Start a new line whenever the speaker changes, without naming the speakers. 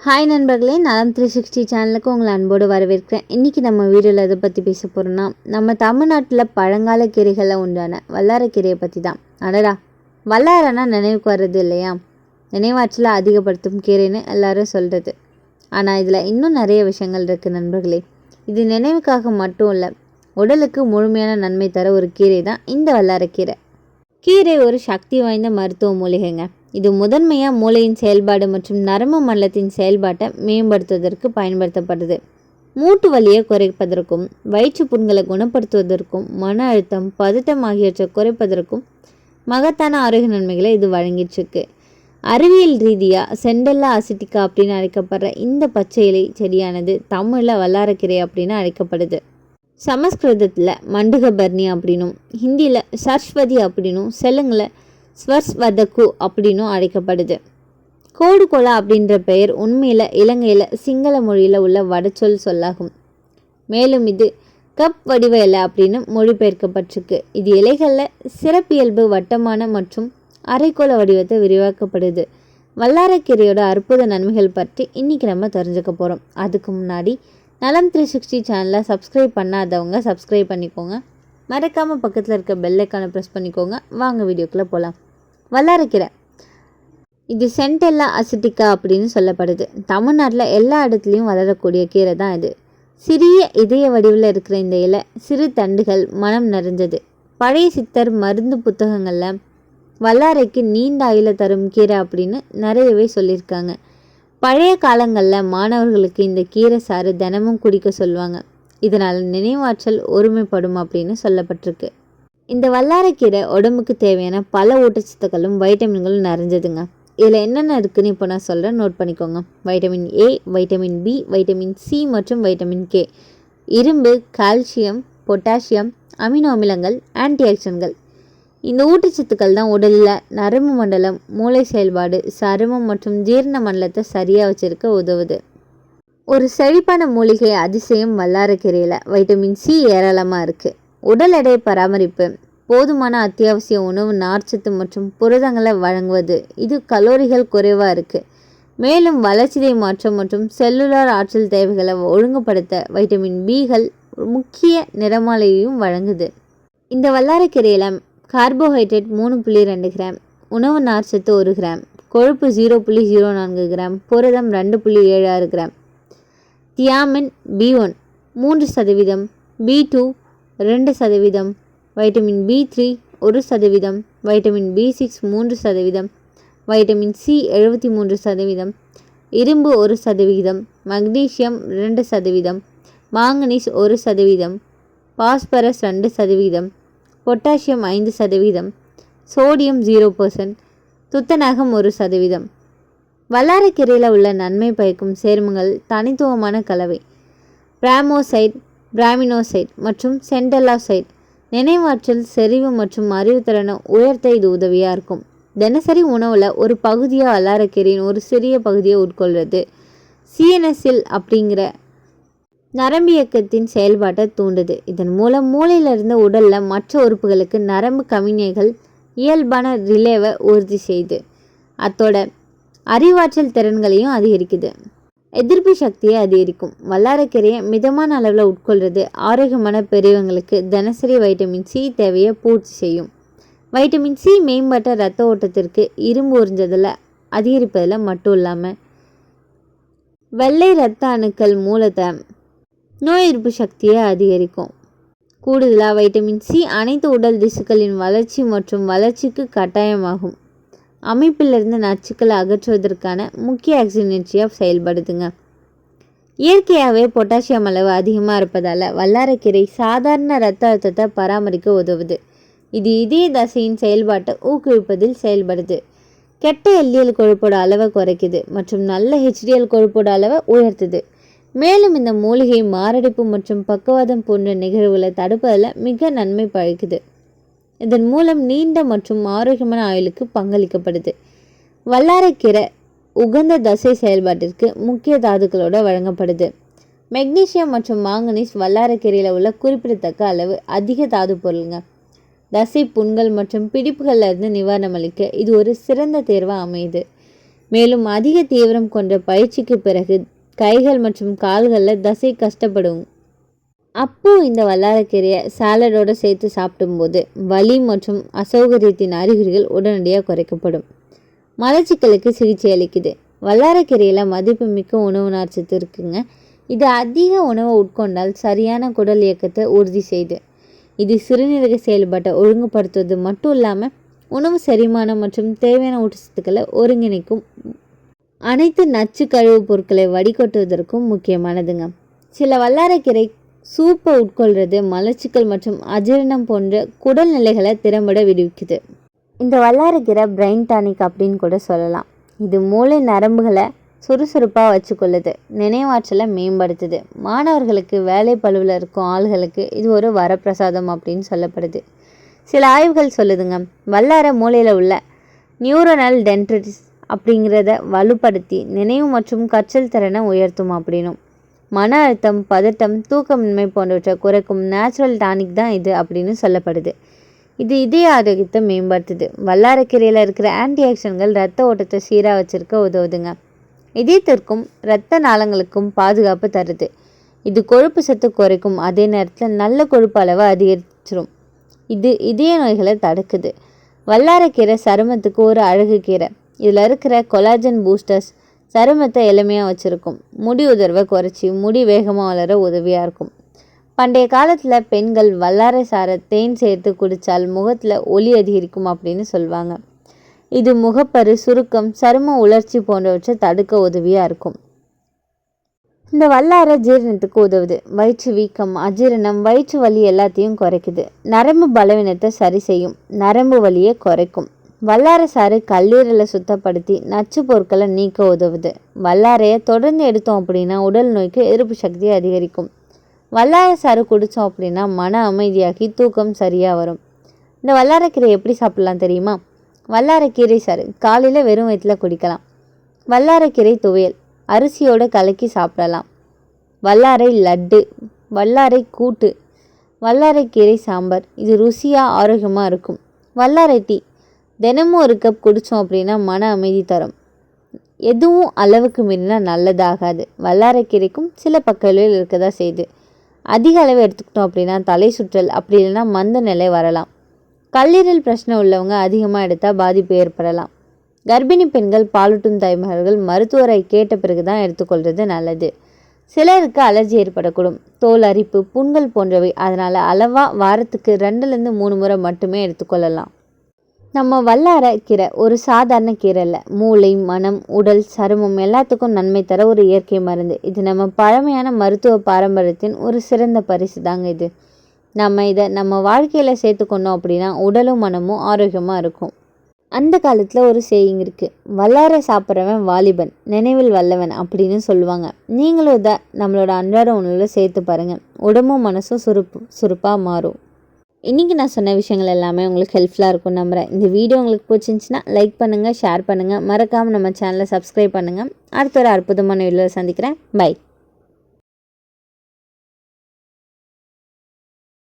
Hi நண்பர்களே, நலம் 360 சேனலுக்கு உங்களை அன்போடு வரவேற்கிறேன். இன்றைக்கி நம்ம வீடியோவில் எதை பற்றி பேச போகிறோம்னா, நம்ம தமிழ்நாட்டில் பழங்கால கீரைகளில் உண்டான வல்லாரக்கீரையை பற்றி தான். அடடா, வல்லாரன்னா நினைவுக்கு வர்றது இல்லையா? நினைவாற்றலை அதிகப்படுத்தும் கீரைன்னு எல்லாரும் சொல்கிறது. ஆனால் இதில் இன்னும் நிறைய விஷயங்கள் இருக்குது நண்பர்களே. இது நினைவுக்காக மட்டும் இல்லை, உடலுக்கு முழுமையான நன்மை தர ஒரு கீரை தான் இந்த வல்லாரக்கீரை. கீரை ஒரு சக்தி வாய்ந்த மருத்துவ மூலிகைங்க. இது முதன்மையாக மூளையின் செயல்பாடு மற்றும் நரம்பு மண்டலத்தின் செயல்பாட்டை மேம்படுத்துவதற்கு பயன்படுத்தப்படுது. மூட்டு வலியை குறைப்பதற்கும், வயிற்று புண்களை குணப்படுத்துவதற்கும், மன அழுத்தம், பதட்டம் ஆகியவற்றை குறைப்பதற்கும் மகத்தான ஆரோக்கிய நன்மைகளை இது வழங்கிட்டுருக்கு. அறிவியல் ரீதியாக செண்டல்லா அசிட்டிகா அப்படின்னு அழைக்கப்படுற இந்த பச்சை இலை செடியானது தமிழில் வல்லாரக்கீரை அப்படின்னு அழைக்கப்படுது. சமஸ்கிருதத்தில் மண்டுகபர்ணி அப்படின்னும், ஹிந்தியில் சர்ஸ்வதி அப்படின்னும், தெலுங்கில் ஸ்வர்ஸ்வதக்கு அப்படின்னும் அழைக்கப்படுது. கோடுகோலா அப்படின்ற பெயர் உண்மையில் இலங்கையில் சிங்கள மொழியில் உள்ள வடச்சொல் சொல்லாகும். மேலும் இது கப் வடிவ இலை அப்படின்னு மொழிபெயர்க்கப்பட்டிருக்கு. இது இலைகளில் சிறப்பியல்பு வட்டமான மற்றும் அரைக்கோள வடிவத்தை விரிவாக்கப்படுது. வல்லாரக்கீரையோட அற்புத நன்மைகள் பற்றி இன்றைக்கி நம்ம தெரிஞ்சுக்க போகிறோம். அதுக்கு முன்னாடி நலம் 360 சேனலை சப்ஸ்கிரைப் பண்ணாதவங்க சப்ஸ்கிரைப் பண்ணிக்கோங்க. மறக்காமல் பக்கத்தில் இருக்க பெல் ஐக்கானை ப்ரெஸ் பண்ணிக்கோங்க. வாங்க வீடியோக்குள்ளே போகலாம். வல்லாரக்கீரை இது சென்டெல்லா அசிட்டிகா அப்படின்னு சொல்லப்படுது. தமிழ்நாட்டில் எல்லா இடத்துலையும் வளரக்கூடிய கீரை தான் இது. சிறிய இதய வடிவில் இருக்கிற இந்த இலை சிறு தண்டுகள் மனம் நிறைஞ்சது. பழைய சித்தர் மருந்து புத்தகங்களில் வல்லாரைக்கு நீண்ட ஆயுள தரும் கீரை அப்படின்னு நிறையவே சொல்லியிருக்காங்க. பழைய காலங்களில் மாணவர்களுக்கு இந்த கீரை சாறு தினமும் குடிக்க சொல்லுவாங்க. இதனால் நினைவாற்றல் ஒருமைப்படும் அப்படின்னு சொல்லப்பட்டிருக்கு. இந்த வல்லாரக்கீரை உடம்புக்கு தேவையான பல ஊட்டச்சத்துக்களும் வைட்டமின்களும் நிறைஞ்சதுங்க. இதில் என்னென்ன இருக்குதுன்னு இப்போ நான் சொல்கிறேன், நோட் பண்ணிக்கோங்க. Vitamin A, vitamin B, vitamin C மற்றும் வைட்டமின் கே, இரும்பு, கால்சியம், பொட்டாசியம், அமினோ அமிலங்கள், ஆன்டி ஆக்சிடென்ட்கள். இந்த ஊட்டச்சத்துக்கள் தான் உடலில் நரம்பு மண்டலம், மூளை செயல்பாடு, சருமம் மற்றும் ஜீரண மண்டலத்தை சரியாக வச்சுருக்க உதவுது. ஒரு செழிப்பான மூலிகை அதிசயம் வல்லாரக்கீரையில் வைட்டமின் சி ஏராளமாக இருக்குது. உடல் எடை பராமரிப்பு, போதுமான அத்தியாவசிய உணவு, நார்ச்சத்து மற்றும் புரதங்களை வழங்குவது. இது கலோரிகள் குறைவாக இருக்குது. மேலும் வளர்ச்சிதை மாற்றம் மற்றும் செல்லுலார் ஆற்றல் தேவைகளை ஒழுங்குபடுத்த வைட்டமின் பிகள் முக்கிய நிறமாலையையும் வழங்குது. இந்த வல்லாரக்கீரையில் கார்போஹைட்ரேட் 3.2 கிராம், உணவு நார்ச்சத்து 1 கிராம், கொழுப்பு 0.04 கிராம், புரதம் 2.76 gram, thiamine B1 3%, B2 2%, vitamin B3 1%, vitamin B6 3%, vitamin C 73%, இரும்பு 1%, magnesium 2%, manganese 1%, phosphorus 2%, potassium 5%, sodium 0%, துத்தநாகம் 1%. வல்லாரக்கீரையில் உள்ள நன்மை பயக்கும் சேர்மங்கள் தனித்துவமான கலவை. பிராமோசைட், பிராமினோசைட் மற்றும் சென்டெல்லாசைட் நினைவாற்றல், செறிவு மற்றும் அறிவுத்திறனை உயர்த்த இது உதவியாக இருக்கும். தினசரி உணவில் ஒரு பகுதியாக வல்லாரக்கீரையின் ஒரு சிறிய பகுதியை உட்கொள்வது சிஎன்எஸ்இல் அப்படிங்கிற நரம்பியக்கத்தின் செயல்பாட்டை தூண்டுது. இதன் மூலம் மூளையிலிருந்து உடலில் மற்ற உறுப்புகளுக்கு நரம்பு கவிஞைகள் இயல்பான ரிலேவை உறுதி செய்து அத்தோட அறிவாற்றல் திறன்களையும் அதிகரிக்குது. எதிர்ப்பு சக்தியை அதிகரிக்கும். வல்லாரக்கீரையை மிதமான அளவில் உட்கொள்வது ஆரோக்கியமான பெரியவங்களுக்கு தினசரி வைட்டமின் சி தேவையை பூர்த்தி செய்யும். வைட்டமின் சி மேம்பட்ட இரத்த ஓட்டத்திற்கு, இரும்பு உறிஞ்சதில் அதிகரிப்பதில் மட்டும் இல்லாமல் வெள்ளை இரத்த அணுக்கள் மூலத்தை நோய் எதிர்ப்பு சக்தியை அதிகரிக்கும். கூடுதலாக வைட்டமின் சி அனைத்து உடல் திசுக்களின் வளர்ச்சி மற்றும் வளர்ச்சிக்கு கட்டாயமாகும். அமைப்பிலிருந்து நச்சுக்களை அகற்றுவதற்கான முக்கிய ஆக்சிஜனேற்றியாக செயல்படுதுங்க. இயற்கையாகவே பொட்டாசியம் அளவு அதிகமாக இருப்பதால் வல்லாரக்கீரை சாதாரண இரத்த அழுத்தத்தை பராமரிக்க உதவுது. இது இதய தசையின் செயல்பாட்டை ஊக்குவிப்பதில் செயல்படுது. கெட்ட எல்டிஎல் கொழுப்போட அளவை குறைக்குது மற்றும் நல்ல ஹெச்டிஎல் கொழுப்போட அளவை உயர்த்துது. மேலும் இந்த மூலிகை மாரடைப்பு மற்றும் பக்கவாதம் போன்ற நிகழ்வுகளை தடுப்பதில் மிக நன்மை பயக்குது. இதன் மூலம் நீண்ட மற்றும் ஆரோக்கியமான ஆயுளுக்கு பங்களிக்கப்படுது. வல்லாரக்கீரை உகந்த தசை செயல்பாட்டிற்கு முக்கிய தாதுக்களோடு வழங்கப்படுது. மெக்னீசியம் மற்றும் மாங்கனீஸ் வல்லாரக்கீரையில் உள்ள குறிப்பிடத்தக்க அளவு அதிக தாது பொருளுங்க. தசை புண்கள் மற்றும் பிடிப்புகளிலிருந்து நிவாரணம் அளிக்க இது ஒரு சிறந்த தேர்வாக அமையுது. மேலும் அதிக தீவிரம் கொண்ட பயிற்சிக்கு பிறகு கைகள் மற்றும் கால்களில் தசை கஷ்டப்படும். அப்போது இந்த வல்லாரக்கீரையை சாலடோடு சேர்த்து சாப்பிடும்போது வலி மற்றும் அசௌகரியத்தின் அறிகுறிகள் உடனடியாக குறைக்கப்படும். மலச்சிக்கலுக்கு சிகிச்சை அளிக்குது. வல்லாரக்கீரையில் மதிப்புமிக்க உணவு நார்ச்சத்து இருக்குங்க. இது அதிக உணவை உட்கொண்டால் சரியான குடல் இயக்கத்தை உறுதி செய்யுது. இது சிறுநீரக செயல்பாட்டை ஒழுங்குபடுத்துவது மட்டும் இல்லாமல் உணவு செரிமானம் மற்றும் தேவையான ஊட்டச்சத்துக்களை ஒருங்கிணைக்கும். அனைத்து நச்சு கழிவுப் பொருட்களை வடிகட்டுவதற்கும் முக்கியமானதுங்க. சில வல்லாரக்கீரை சூப்பை உட்கொள்வது மலச்சிக்கல் மற்றும் அஜீரணம் போன்ற குடல் நிலைகளை திறம்பட விடுவிக்குது. இந்த வல்லாரக்கீரை பிரெயின் டானிக் அப்படின்னு கூட சொல்லலாம். இது மூளை நரம்புகளை சுறுசுறுப்பாக வச்சுக்கொள்ளுது, நினைவாற்றலை மேம்படுத்துது. மாணவர்களுக்கு, வேலை பளுவில் இருக்கும் ஆள்களுக்கு இது ஒரு வரப்பிரசாதம் அப்படின்னு சொல்லப்படுது. சில ஆய்வுகள் சொல்லுதுங்க, வல்லாரை மூளையில் உள்ள நியூரோனல் டென்ட்ரிட்டிஸ் அப்படிங்கிறத வலுப்படுத்தி நினைவு மற்றும் கற்றல் திறனை உயர்த்தும் அப்படின்னும். மன அழுத்தம், பதட்டம், தூக்கமின்மை போன்றவற்றை குறைக்கும் நேச்சுரல் டானிக் தான் இது அப்படின்னு சொல்லப்படுது. இது இதய ஆரோக்கியத்தை மேம்படுத்துது. வல்லாரக்கீரையில் இருக்கிற ஆன்டி ஆக்சிடன்ட்கள் ரத்த ஓட்டத்தை சீராக வச்சுருக்க உதவுதுங்க. இதயத்திற்கும் இரத்த நாளங்களுக்கும் பாதுகாப்பு தருது. இது கொழுப்பு சத்து குறைக்கும், அதே நேரத்தில் நல்ல கொழுப்பு அளவை அதிகரிச்சிடும். இது இதய நோய்களை தடுக்குது. வல்லாரக்கீரை சருமத்துக்கு ஒரு அழகு கீரை. இதில் இருக்கிற கொலாஜன் பூஸ்டர்ஸ் சருமத்தை எளிமையாக வச்சுருக்கும். முடி உதிர்வை குறைச்சி முடி வேகமாக வளர உதவியாக இருக்கும். பண்டைய காலத்தில் பெண்கள் வல்லாரை சாறை தேன் சேர்த்து குடித்தால் முகத்தில் ஒளி அதிகரிக்கும் அப்படின்னு சொல்லுவாங்க. இது முகப்பரு, சுருக்கம், சரும உலர்ச்சி போன்றவற்றை தடுக்க உதவியாக இருக்கும். இந்த வல்லாரை ஜீரணத்துக்கு உதவுது. வயிற்று வீக்கம், அஜீரணம், வயிற்று வலி எல்லாத்தையும் குறைக்குது. நரம்பு பலவீனத்தை சரி செய்யும், நரம்பு வலியை குறைக்கும். வல்லாரை சாறு கல்லீரலை சுத்தப்படுத்தி நச்சு பொருட்களை நீக்க உதவுது. வல்லாரையை தொடர்ந்து எடுத்தோம் அப்படின்னா உடல் நோய்க்கு எதிர்ப்பு சக்தியை அதிகரிக்கும். வல்லாரை சாறு குடித்தோம் அப்படின்னா மன அமைதியாகி தூக்கம் சரியாக வரும். இந்த வல்லாரைக்கீரை எப்படி சாப்பிட்லாம் தெரியுமா? வல்லாரைக்கீரை சாறு காலையில் வெறும் வயிற்றில் குடிக்கலாம். வல்லாரைக்கீரை துவையல் அரிசியோடு கலக்கி சாப்பிடலாம். வல்லாரை லட்டு, வல்லாரை கூட்டு, வல்லாரைக்கீரை சாம்பார் இது ருசியாக ஆரோக்கியமாக இருக்கும். வல்லாரை டீ தினமும் ஒரு கப் குடித்தோம் அப்படின்னா மன அமைதி தரும். எதுவும் அளவுக்கு மீறினா நல்லதாகாது. வல்லாரைக்கீரைக்கும் சில பக்கவிலைகள் இருக்க தான் செய்யுது. அதிக அளவு எடுத்துக்கிட்டோம் அப்படின்னா தலை சுற்றல், அப்படி இல்லைன்னா மந்த நிலை வரலாம். கல்லீரல் பிரச்சனை உள்ளவங்க அதிகமாக எடுத்தால் பாதிப்பு ஏற்படலாம். கர்ப்பிணி பெண்கள், பாலூட்டும் தாய்மார்கள் மருத்துவரை கேட்ட பிறகு தான் எடுத்துக்கொள்வது நல்லது. சிலருக்கு அலர்ஜி ஏற்படக்கூடும், தோல் அரிப்பு, புண்கள் போன்றவை. அதனால் அளவாக வாரத்துக்கு 2-3 முறை மட்டுமே எடுத்துக்கொள்ளலாம். நம்ம வல்லாரை கீரை ஒரு சாதாரண கீரை இல்லை. மூளை, மனம், உடல், சருமம் எல்லாத்துக்கும் நன்மை தர ஒரு இயற்கை மருந்து. இது நம்ம பழமையான மருத்துவ பாரம்பரியத்தின் ஒரு சிறந்த பரிசு தாங்க இது. நம்ம இதை நம்ம வாழ்க்கையில் சேர்த்துக்கொண்டோம் அப்படின்னா உடலும் மனமும் ஆரோக்கியமாக இருக்கும். அந்த காலத்தில் ஒரு சேயிங் இருக்குது, வல்லாரை சாப்பிட்றவன் வாலிபன், நினைவில் வல்லவன் அப்படின்னு சொல்லுவாங்க. நீங்களும் இதை நம்மளோட அன்றாட உணவில் சேர்த்து பாருங்கள். உடம்பும் மனசும் சுறுப்பாக மாறும். இன்றைக்கி நான் சொன்ன விஷயங்கள் எல்லாமே உங்களுக்கு ஹெல்ப்ஃபுல்லாக இருக்கும்னு நம்புகிறேன். இந்த வீடியோ உங்களுக்கு பிடிச்சிருந்துச்சின்னா லைக் பண்ணுங்கள், ஷேர் பண்ணுங்கள், மறக்காமல் நம்ம சேனலை சப்ஸ்கிரைப் பண்ணுங்கள். அடுத்த ஒரு அற்புதமான வீடியோவில் சந்திக்கிறேன். பை.